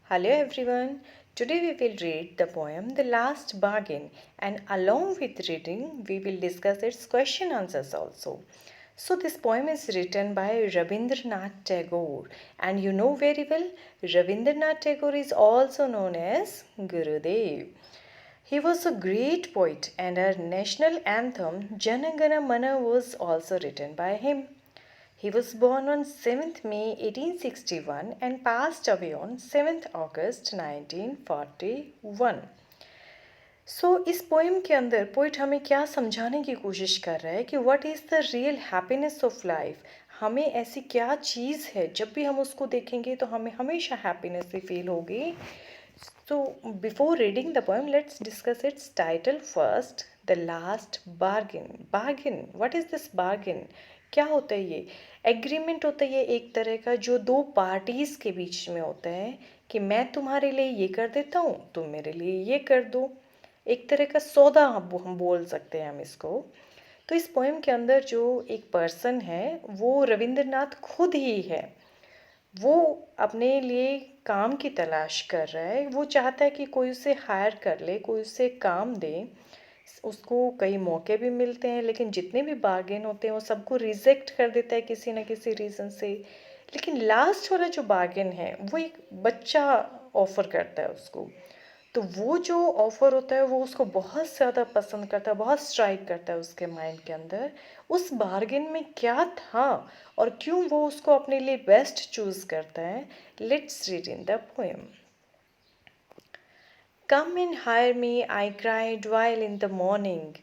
Hello everyone. Today we will read the poem The Last Bargain, and along with reading we will discuss its question answers also. So this poem is written by Rabindranath Tagore, and you know very well Rabindranath Tagore is also known as Gurudev. He was a great poet, and our national anthem Jana Gana Mana was also written by him. He was born on 7th May 1861 and passed away on 7th August 1941. इस poem के अंदर poet हमें क्या समझाने की कोशिश कर रहा है कि what is the real happiness of life. हमें ऐसी क्या चीज़ है जब भी हम उसको देखेंगे तो हमें हमेशा हैप्पीनेस ही फील होगी। So, before reading the poem, let's discuss its title first. The Last Bargain. Bargain. What is this bargain? क्या होता है ये? एग्रीमेंट होता है ये एक तरह का जो दो पार्टीज के बीच में होता है कि मैं तुम्हारे लिए ये कर देता हूँ, तुम मेरे लिए ये कर दो। एक तरह का सौदा हम बोल सकते हैं हम इसको। तो इस पोएम के अंदर जो एक पर्सन है वो रविंद्रनाथ खुद ही है। वो अपने लिए काम की तलाश कर रहा है। वो चाहता है कि कोई उसे हायर कर ले, कोई उसे काम दे। उसको कई मौके भी मिलते हैं लेकिन जितने भी बार्गेन होते हैं वो सबको रिजेक्ट कर देता है किसी ना किसी रीज़न से। लेकिन लास्ट वाला जो बार्गेन है वो एक बच्चा ऑफ़र करता है उसको। तो वो जो ऑफ़र होता है वो उसको बहुत ज़्यादा पसंद करता है, बहुत स्ट्राइक करता है उसके माइंड के अंदर। उस बार्गेन में क्या था और क्यों वो उसको अपने लिए बेस्ट चूज़ करता है। Let's read in the poem. Come and hire me I cried while in the morning.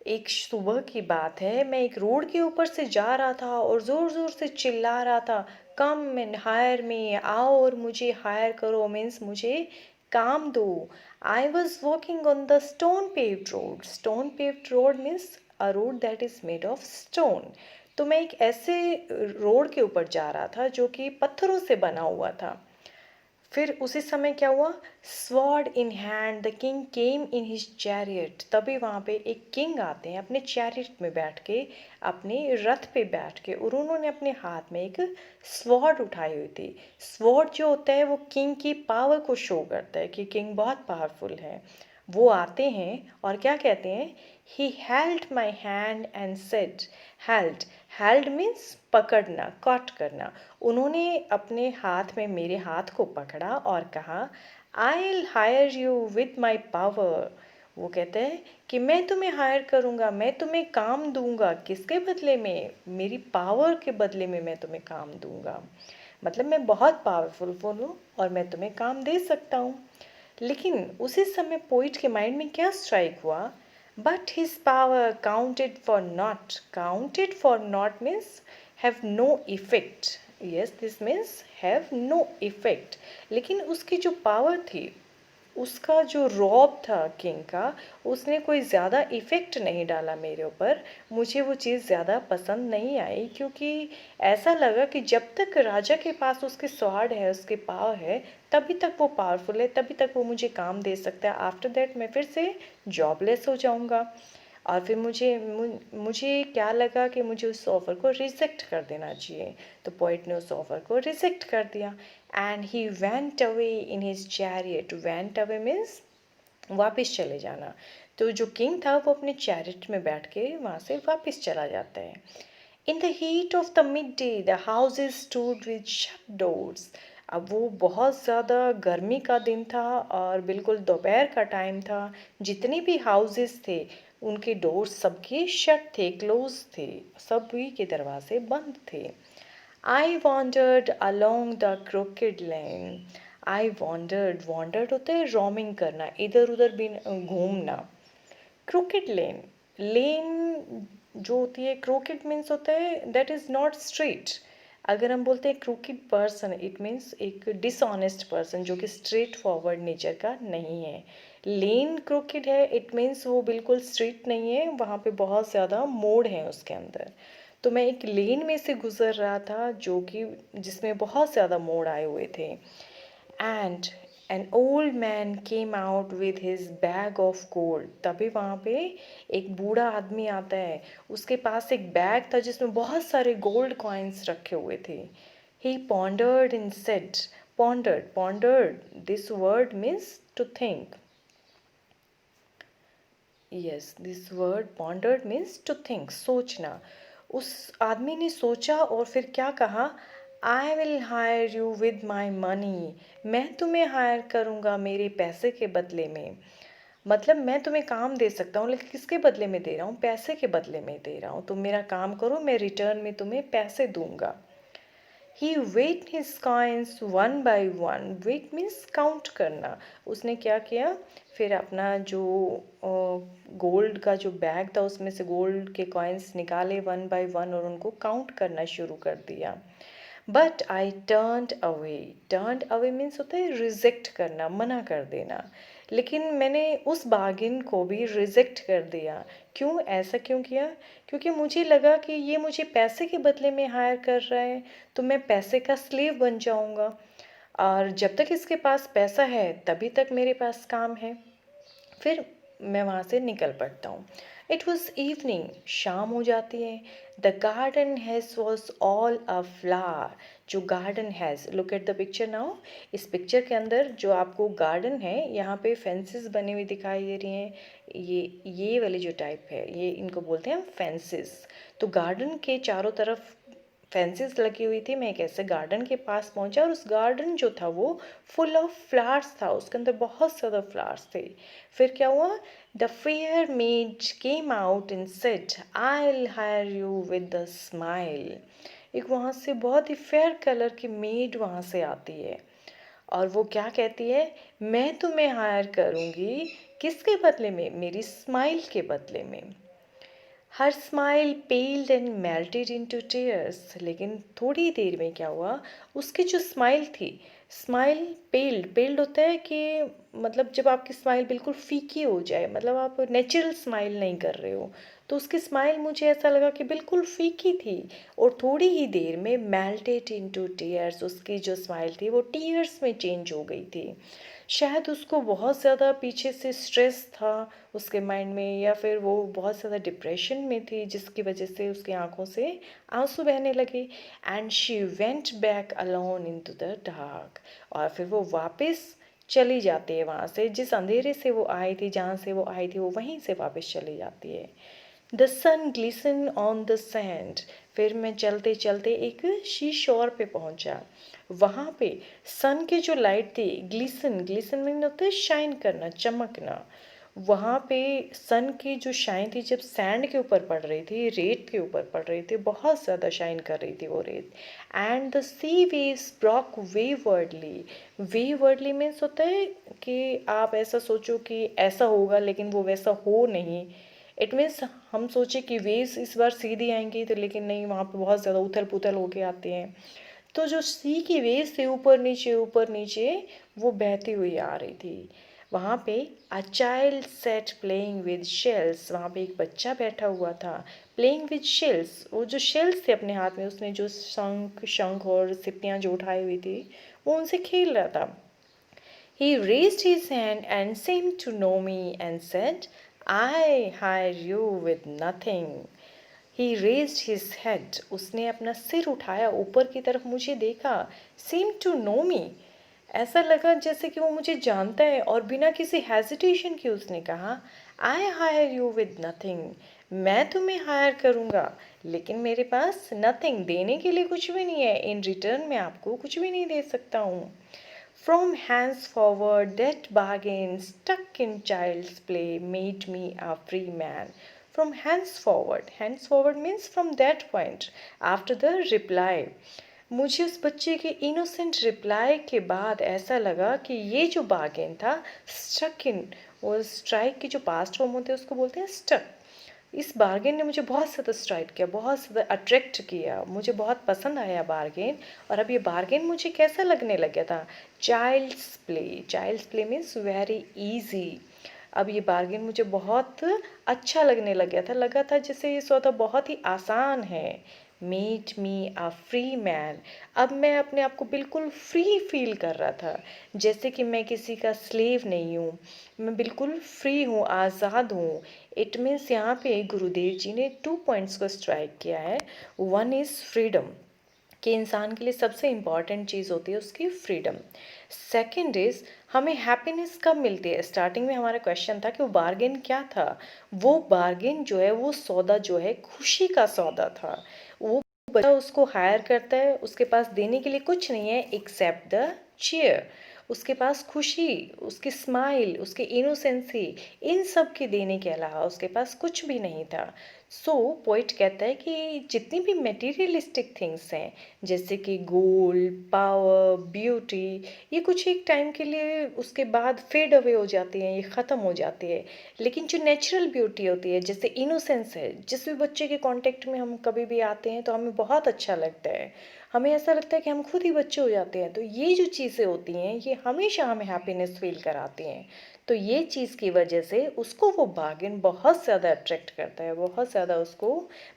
एक सुबह की बात है, मैं एक रोड के ऊपर से जा रहा था और ज़ोर ज़ोर से चिल्ला रहा था, कम एंड हायर मी, आओ और मुझे हायर करो, मीन्स मुझे काम दो। I was walking on the stone paved road. Stone paved road means a road that is made of stone. तो मैं एक ऐसे रोड के ऊपर जा रहा था जो कि पत्थरों से बना हुआ था। फिर उसी समय क्या हुआ, sword in hand the king came in his chariot. तभी वहाँ पे एक किंग आते हैं अपने चैरियट में बैठ के, अपने रथ पे बैठ के, और उन्होंने अपने हाथ में एक स्वॉर्ड उठाई हुई थी। स्वॉर्ड जो होता है वो किंग की पावर को शो करता है कि किंग बहुत पावरफुल है। वो आते हैं और क्या कहते हैं, he held my hand and said, held, held means पकड़ना, कॉट करना। उन्होंने अपने हाथ में मेरे हाथ को पकड़ा और कहा, I will hire you with my power. वो कहते हैं कि मैं तुम्हें हायर करूँगा, मैं तुम्हें काम दूंगा। किसके बदले में? मेरी पावर के बदले में मैं तुम्हें काम दूंगा। मतलब मैं बहुत पावरफुल हूँ और मैं तुम्हें काम दे सकता हूँ। लेकिन उसी समय पोइट के माइंड में क्या स्ट्राइक हुआ, but his power counted for nought. Counted for nought means have no effect. Yes, this means have no effect. लेकिन उसकी जो पावर थी, उसका जो रौब था किंग का, उसने कोई ज़्यादा इफ़ेक्ट नहीं डाला मेरे ऊपर। मुझे वो चीज़ ज़्यादा पसंद नहीं आई क्योंकि ऐसा लगा कि जब तक राजा के पास उसके स्वॉर्ड है, उसके पावर है, तभी तक वो पावरफुल है, तभी तक वो मुझे काम दे सकता है। आफ्टर दैट मैं फिर से जॉबलेस हो जाऊंगा। और फिर मुझे क्या लगा कि मुझे उस ऑफ़र को रिजेक्ट कर देना चाहिए। तो पोइट ने उस ऑफ़र को रिजेक्ट कर दिया। And he went away in his chariot. Went away means वापस चले जाना। तो जो किंग था वो अपने चैरियट में बैठ के वहाँ से वापस चला जाता है। In the heat of the mid day the houses stood with shut doors. अब वो बहुत ज़्यादा गर्मी का दिन था और बिल्कुल दोपहर का टाइम था। जितने भी हाउसेस थे उनके डोर्स सबके शट थे, क्लोज थे, सभी के दरवाजे बंद थे। I wandered along the crooked lane. I wandered, wandered होता है रोमिंग करना, इधर उधर भी घूमना। क्रोकेड लेन, लेन जो होती है, क्रोकेड मीन्स होता है दैट इज़ नॉट स्ट्रेट। अगर हम बोलते हैं क्रोकेड पर्सन, इट मीन्स एक डिसऑनेस्ट पर्सन जो कि स्ट्रेट फॉरवर्ड नेचर का नहीं है। लेन क्रोकेड है, इट मीन्स वो बिल्कुल स्ट्रेट नहीं है, वहाँ पे बहुत ज़्यादा मोड़ है उसके अंदर। तो मैं एक लेन में से गुजर रहा था जो कि जिसमें बहुत ज़्यादा मोड़ आए हुए थे। And an old man came out with his bag of gold. तभी वहाँ पे एक बूढ़ा आदमी आता है, उसके पास एक बैग था जिसमें बहुत सारे गोल्ड कॉइन्स रखे हुए थे। He pondered in said, Pondered. This word means to think. Yes, this word pondered means to think, सोचना. उस आदमी ने सोचा और फिर क्या कहा? I will hire you with my money. मैं तुम्हें हायर करूँगा मेरे पैसे के बदले में. मतलब मैं तुम्हें काम दे सकता हूँ, लेकिन किसके बदले में दे रहा हूँ? पैसे के बदले में दे रहा हूँ. तुम मेरा काम करो, मैं रिटर्न में तुम्हें पैसे दूंगा. He weighed his coins one by one. Weight means count करना. उसने क्या किया? फिर अपना जो गोल्ड का जो बैग था उसमें से गोल्ड के कॉइन्स निकाले वन बाय वन और उनको काउंट करना शुरू कर दिया. But I turned away means होता है रिजेक्ट करना, मना कर देना. लेकिन मैंने उस बार्गेन को भी रिजेक्ट कर दिया. क्यों? ऐसा क्यों किया? क्योंकि मुझे लगा कि ये मुझे पैसे के बदले में हायर कर रहा है, तो मैं पैसे का स्लेव बन जाऊंगा, और जब तक इसके पास पैसा है तभी तक मेरे पास काम है. फिर मैं वहाँ से निकल पड़ता हूँ. It was evening. शाम हो जाती है. The garden has was all a flower. जो garden has, look at the picture now. इस पिक्चर के अंदर जो आपको गार्डन है, यहाँ पे फेंसेस बनी हुई दिखाई दे रही हैं. ये वाली जो टाइप है, ये इनको बोलते हैं फेंसेस. तो गार्डन के चारों तरफ फेंसेस लगी हुई थी. मैं एक ऐसे गार्डन के पास पहुंचा और उस गार्डन जो था वो फुल ऑफ फ्लावर्स था. उसके अंदर बहुत ज़्यादा फ्लावर्स थे. फिर क्या हुआ? The fair made came out and said, I will hire you with the smile. एक वहाँ से बहुत ही फेयर कलर की मेड वहाँ से आती है और वो क्या कहती है? मैं तुम्हें हायर करूँगी. किसके बदले में? मेरी स्माइल के बदले में. Her smile पेल्ड and melted into tears. लेकिन थोड़ी देर में क्या हुआ? उसकी जो स्माइल थी, स्माइल पेल्ड होता है कि मतलब जब आपकी स्माइल बिल्कुल फीकी हो जाए, मतलब आप नेचुरल स्माइल नहीं कर रहे हो, तो उसकी स्माइल मुझे ऐसा लगा कि बिल्कुल फीकी थी. और थोड़ी ही देर में मेल्टेड इनटू टीयर्स, उसकी जो स्माइल थी वो टीयर्स में चेंज हो गई थी. शायद उसको बहुत ज़्यादा पीछे से स्ट्रेस था उसके माइंड में, या फिर वो बहुत ज़्यादा डिप्रेशन में थी जिसकी वजह से उसकी आंखों से आंसू बहने लगे. And she went back alone into the dark. और फिर वो वापस चली जाती है वहाँ से, जिस अंधेरे से वो आई थी, जहाँ से वो आई थी, वो वहीं से वापस चली जाती है. The sun glisten on the sand. फिर मैं चलते चलते एक शी शोर पे पहुंचा. वहाँ पे सन की जो लाइट थी, ग्लिसन मीन होता है शाइन करना, चमकना. वहाँ पे सन की जो शाइन थी जब सैंड के ऊपर पड़ रही थी, रेत के ऊपर पड़ रही थी, बहुत ज़्यादा शाइन कर रही थी वो रेत. And the sea waves broke waywardly means होता है कि आप ऐसा सोचो कि ऐसा होगा लेकिन वो वैसा हो नहीं. इट मीन्स हम सोचे कि वेव्स इस बार सीधी आएंगी, तो लेकिन नहीं, वहाँ पे बहुत ज़्यादा उथल पुथल होके आते हैं. तो जो सी की वेव्स थे ऊपर नीचे वो बहती हुई आ रही थी. वहाँ पे a child set playing with shells. वहाँ पे एक बच्चा बैठा हुआ था. प्लेइंग विद शेल्स, वो जो शेल्स थे अपने हाथ में, उसने जो शंख और सिप्पियाँ जो उठाई हुई थी, वो उनसे खेल रहा था. He raised his hand and seemed to know me and said, I hire you with nothing. He raised his head. उसने अपना सिर उठाया, ऊपर की तरफ मुझे देखा. Seemed to know me. ऐसा लगा जैसे कि वो मुझे जानता है, और बिना किसी हेजिटेशन के उसने कहा, I hire you with nothing. मैं तुम्हें हायर करूँगा, लेकिन मेरे पास nothing, देने के लिए कुछ भी नहीं है. इन रिटर्न में आपको कुछ भी नहीं दे सकता हूँ. From henceforward, that bargain stuck in child's play made me a free man. From henceforward means from that point, after the reply. मुझे उस बच्चे के इनोसेंट रिप्लाई के बाद ऐसा लगा कि ये जो बार्गेन था, स्टक इन, वो स्ट्राइक की जो पास्ट फॉर्म होते हैं उसको बोलते हैं स्टक. इस बार्गेन ने मुझे बहुत ज़्यादा स्ट्राइक किया, बहुत ज़्यादा अट्रैक्ट किया, मुझे बहुत पसंद आया बार्गेन. और अब ये बार्गेन मुझे कैसा लगने लग गया था? Child's play means very easy. अब ये बार्गेन मुझे बहुत अच्छा लगने लग गया था. लगा था जैसे ये सौदा बहुत ही आसान है. Made me a free man. अब मैं अपने आप को बिल्कुल फ्री फील कर रहा था, जैसे कि मैं किसी का स्लेव नहीं हूँ. मैं बिल्कुल फ्री हूँ, आज़ाद हूँ. इट मीन्स यहाँ पे गुरुदेव जी ने 2 पॉइंट्स को स्ट्राइक किया है. One is freedom. कि इंसान के लिए सबसे इम्पॉर्टेंट चीज़ होती है उसकी फ्रीडम। सेकंड इज़ हमें हैप्पीनेस कब मिलती है? स्टार्टिंग में हमारा क्वेश्चन था कि वो बार्गेन क्या था? वो बार्गेन जो है, वो सौदा जो है, खुशी का सौदा था। वो बच्चा उसको हायर करता है, उसके पास देने के लिए कुछ नहीं है एक्सेप्ट द चीयर। उसके पास खुशी, उसकी स्माइल, उसकी इनोसेंसी, इन सब के देने के अलावा उसके पास कुछ भी नहीं था। सो पोइट कहता है कि जितनी भी मटेरियलिस्टिक थिंग्स हैं, जैसे कि गोल्ड, पावर, ब्यूटी, ये कुछ एक टाइम के लिए उसके बाद फेड अवे हो जाती हैं, ये ख़त्म हो जाती है। लेकिन जो नेचुरल ब्यूटी होती है, जैसे इनोसेंस है, जिस भी बच्चे के कांटेक्ट में हम कभी भी आते हैं तो हमें बहुत अच्छा लगता है, हमें ऐसा लगता है कि हम खुद ही बच्चे हो जाते हैं। तो ये जो चीज़ें होती हैं, ये हमेशा हमें हैप्पीनेस फील कराती हैं। तो ये चीज़ की वजह से उसको वो बार्गेन बहुत ज़्यादा अट्रैक्ट करता है, बहुत ज़्यादा उसको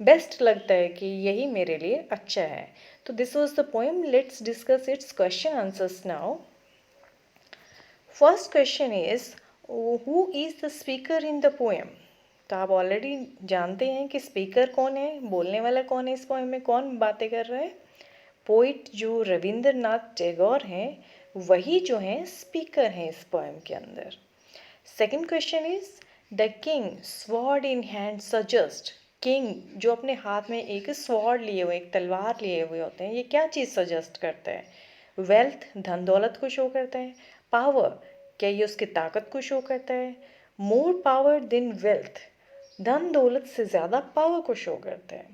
बेस्ट लगता है कि यही मेरे लिए अच्छा है। तो this was the poem. Let's discuss it's question answers now. First question is, who is the speaker in the poem? तो आप ऑलरेडी जानते हैं कि स्पीकर कौन है, बोलने वाला कौन है, इस पोएम में कौन बातें कर रहा है। पोइट जो रविंद्रनाथ टैगोर हैं, वही जो हैं स्पीकर हैं इस पोएम के अंदर। Second question is, the king sword in hand suggest. King जो अपने हाथ में एक स्वॉर्ड लिए हुए, एक तलवार लिए हुए होते हैं, ये क्या चीज़ सजेस्ट करता है? वेल्थ, धन दौलत को शो करता है। पावर, क्या ये उसकी ताकत को शो करता है? मोर पावर देन वेल्थ, धन दौलत से ज़्यादा पावर को शो करता है।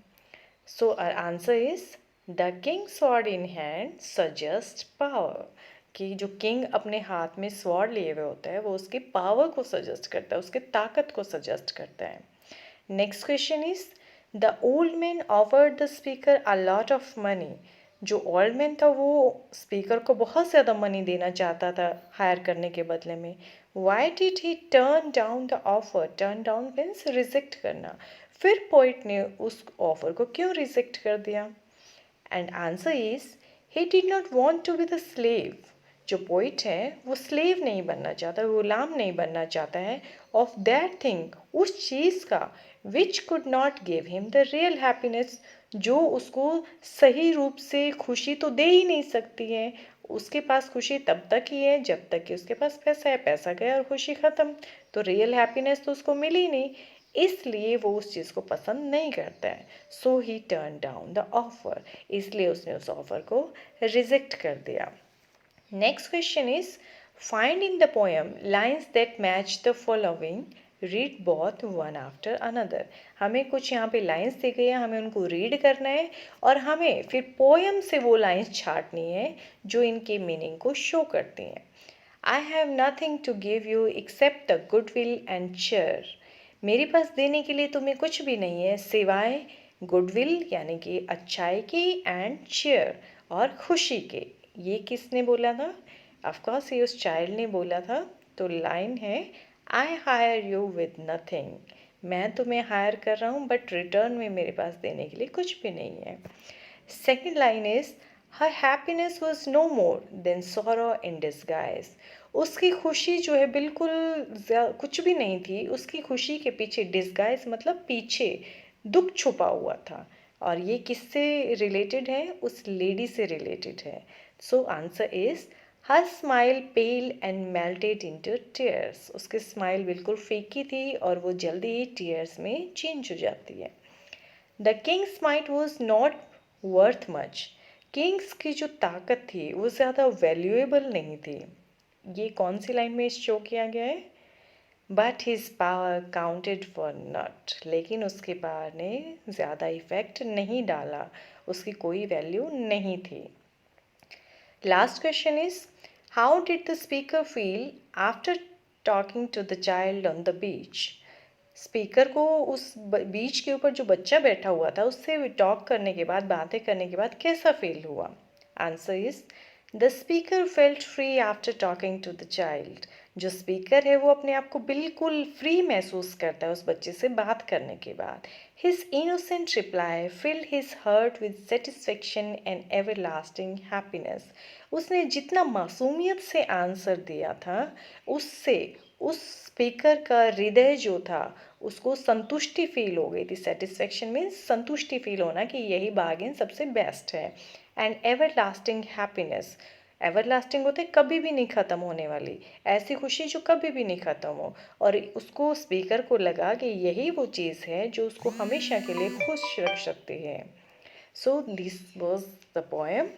So our answer is, the king sword in hand suggest power, कि जो किंग अपने हाथ में स्वॉर्ड लिए हुए होता है वो उसकी पावर को सजेस्ट करता है, उसकी ताकत को सजेस्ट करता है। Next question is, the old man offered the speaker a lot of money. जो ओल्ड मैन था वो स्पीकर को बहुत ज़्यादा मनी देना चाहता था हायर करने के बदले में। Why did he turn down the offer? Turn down means reject करना। फिर पोइट ने उस ऑफर को क्यों रिजेक्ट कर दिया? And answer is, he did not want to be the slave. जो पोइट है वो स्लेव नहीं बनना चाहता, गुलाम नहीं बनना चाहता है ऑफ दैट थिंग, उस चीज़ का, which could not give him the real happiness, जो उसको सही रूप से खुशी तो दे ही नहीं सकती है। उसके पास खुशी तब तक ही है जब तक कि उसके पास पैसा है, पैसा गया और खुशी ख़त्म। तो रियल हैप्पीनेस तो उसको मिली नहीं, इसलिए वो उस चीज़ को पसंद नहीं करता है। So he turn down the offer, इसलिए उसने उस ऑफर को रिजेक्ट कर दिया। Next question is, find in the poem lines that match the following, read both one after another. हमें कुछ यहाँ पे लाइन्स दी गई है, हमें उनको रीड करना है और हमें फिर पोएम से वो लाइन्स छांटनी है जो इनके मीनिंग को शो करती हैं। I have nothing to give you except the good will and cheer। मेरे पास देने के लिए तुम्हें कुछ भी नहीं है सिवाय गुडविल यानी कि अच्छाई की, एंड cheer और खुशी के। ये किसने बोला था? ऑफकोर्स ये उस चाइल्ड ने बोला था। तो लाइन है, I hire you with nothing. मैं तुम्हें हायर कर रहा हूँ बट रिटर्न में मेरे पास देने के लिए कुछ भी नहीं है। Second line is, her happiness was no more than sorrow in disguise. उसकी खुशी जो है बिल्कुल कुछ भी नहीं थी, उसकी खुशी के पीछे डिस्गाइज मतलब पीछे दुख छुपा हुआ था। और ये किससे रिलेटेड है? उस लेडी से रिलेटेड है। So answer is, her smile pale and melted into tears. उसकी स्माइल बिल्कुल फीकी थी और वो जल्दी ही टीयर्स में चेंज हो जाती है। The Kings might was not worth much. Kings की जो ताकत थी वो ज़्यादा वैल्यूएबल नहीं थी। ये कौन सी लाइन में शो किया गया है? But his power counted for not. लेकिन उसके पावर ने ज़्यादा इफेक्ट नहीं डाला, उसकी कोई वैल्यू नहीं थी। Last question is, how did the speaker feel after talking to the child on the beach? Speaker को उस बीच के ऊपर जो बच्चा बैठा हुआ था उससे टॉक करने के बाद, बातें करने के बाद कैसा फील हुआ? Answer is, the speaker felt free after talking to the child. जो स्पीकर है वो अपने आप को बिल्कुल फ्री महसूस करता है उस बच्चे से बात करने के बाद। His innocent reply field his heart with satisfaction and ever lasting happiness. उसने जितना मासूमियत से आंसर दिया था, उससे उस स्पीकर का हृदय जो था उसको संतुष्टि फील हो गई थी। सेटिस्फेक्शन मीन्स संतुष्टि फील होना कि यही बार्गेन सबसे बेस्ट है। And ever lasting happiness. Ever lasting होते कभी भी नहीं ख़त्म होने वाली, ऐसी खुशी जो कभी भी नहीं ख़त्म हो। और उसको स्पीकर को लगा कि यही वो चीज़ है जो उसको हमेशा के लिए खुश रख सकती है। So this was the poem.